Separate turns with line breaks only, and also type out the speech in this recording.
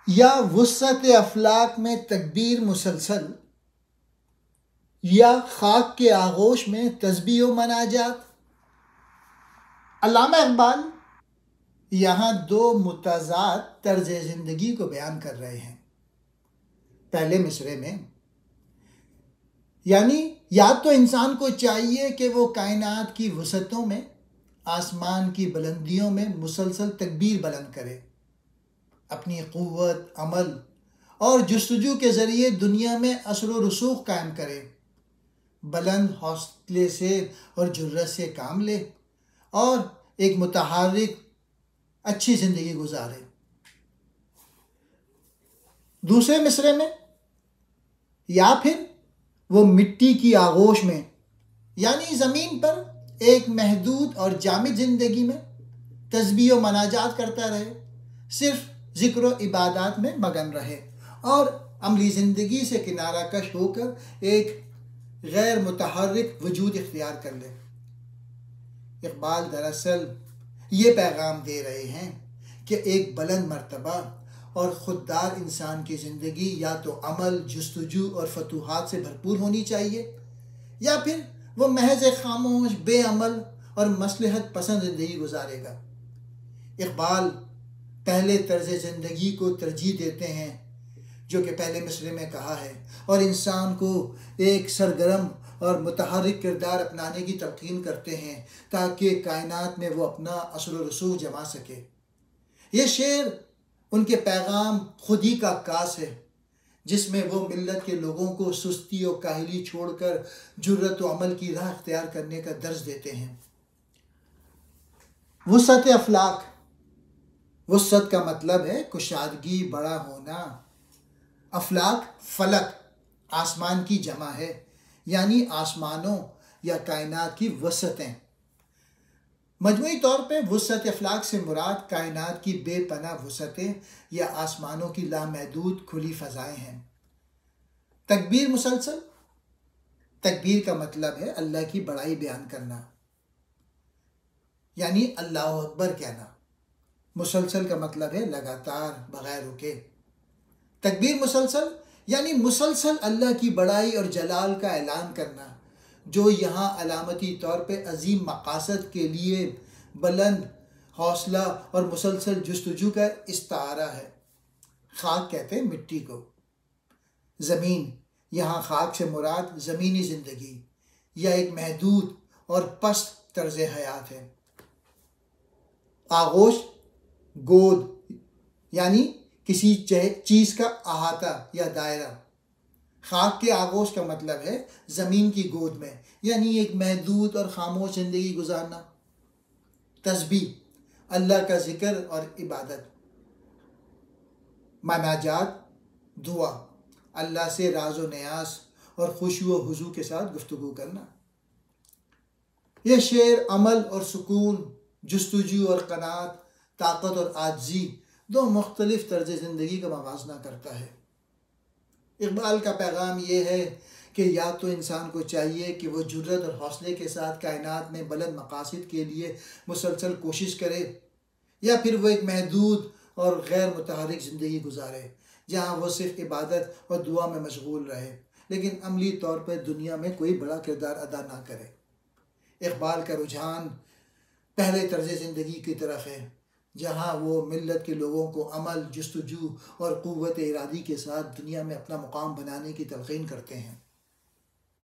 یا وسعت افلاک میں تکبیر مسلسل، یا خاک کے آغوش میں تسبیح و مناجات۔ علامہ اقبال یہاں دو متضاد طرز زندگی کو بیان کر رہے ہیں۔ پہلے مصرعے میں یعنی یا تو انسان کو چاہیے کہ وہ کائنات کی وسعتوں میں، آسمان کی بلندیوں میں مسلسل تکبیر بلند کرے، اپنی قوت، عمل اور جستجو کے ذریعے دنیا میں اثر و رسوخ قائم کرے، بلند حوصلے سے اور جرأت سے کام لے اور ایک متحرک اچھی زندگی گزارے۔ دوسرے مصرعے میں یا پھر وہ مٹی کی آغوش میں یعنی زمین پر ایک محدود اور جامد زندگی میں تسبیح و مناجات کرتا رہے، صرف ذکر و عبادات میں مگن رہے اور عملی زندگی سے کنارہ کش ہو کر ایک غیر متحرک وجود اختیار کر لے۔ اقبال دراصل یہ پیغام دے رہے ہیں کہ ایک بلند مرتبہ اور خوددار انسان کی زندگی یا تو عمل، جستجو اور فتوحات سے بھرپور ہونی چاہیے، یا پھر وہ محض خاموش، بے عمل اور مصلحت پسند زندگی گزارے گا۔ اقبال پہلے طرز زندگی کو ترجیح دیتے ہیں جو کہ پہلے مصرعے میں کہا ہے، اور انسان کو ایک سرگرم اور متحرک کردار اپنانے کی تلقین کرتے ہیں تاکہ کائنات میں وہ اپنا اثر و رسوخ جما سکے۔ یہ شعر ان کے پیغام خود ہی کا عکاس ہے، جس میں وہ ملت کے لوگوں کو سستی و کاہلی چھوڑ کر جرأت و عمل کی راہ اختیار کرنے کا درس دیتے ہیں۔ وسعت افلاک، وسعت کا مطلب ہے کشادگی، بڑا ہونا۔ افلاک فلک، آسمان کی جمع ہے، یعنی آسمانوں یا کائنات کی وسعتیں۔ مجموعی طور پہ وسعت افلاک سے مراد کائنات کی بے پناہ وسعتیں یا آسمانوں کی لامحدود کھلی فضائیں ہیں۔ تکبیر مسلسل، تکبیر کا مطلب ہے اللہ کی بڑائی بیان کرنا، یعنی اللہ اکبر کہنا۔ مسلسل کا مطلب ہے لگاتار، بغیر رکے۔ تکبیر مسلسل یعنی مسلسل اللہ کی بڑائی اور جلال کا اعلان کرنا، جو یہاں علامتی طور پہ عظیم مقاصد کے لیے بلند حوصلہ اور مسلسل جستجو کا استعارہ ہے۔ خاک کہتے ہیں مٹی کو۔ زمین، یہاں خاک سے مراد زمینی زندگی یا ایک محدود اور پست طرز حیات ہے۔ آغوش، گود یعنی کسی چیز کا احاطہ یا دائرہ۔ خاک کے آغوش کا مطلب ہے زمین کی گود میں، یعنی ایک محدود اور خاموش زندگی گزارنا۔ تسبیح، اللہ کا ذکر اور عبادت۔ مناجات، دعا، اللہ سے راز و نیاز اور خشوع و خضوع کے ساتھ گفتگو کرنا۔ یہ شعر عمل اور سکون، جستجو اور قناعت، طاقت اور عاجزی، دو مختلف طرز زندگی کا موازنہ کرتا ہے۔ اقبال کا پیغام یہ ہے کہ یا تو انسان کو چاہیے کہ وہ جرأت اور حوصلے کے ساتھ کائنات میں بلند مقاصد کے لیے مسلسل کوشش کرے، یا پھر وہ ایک محدود اور غیر متحرک زندگی گزارے جہاں وہ صرف عبادت اور دعا میں مشغول رہے لیکن عملی طور پر دنیا میں کوئی بڑا کردار ادا نہ کرے۔ اقبال کا رجحان پہلے طرز زندگی کی طرف ہے، جہاں وہ ملت کے لوگوں کو عمل، جستجو اور قوت ارادی کے ساتھ دنیا میں اپنا مقام بنانے کی تلقین کرتے ہیں۔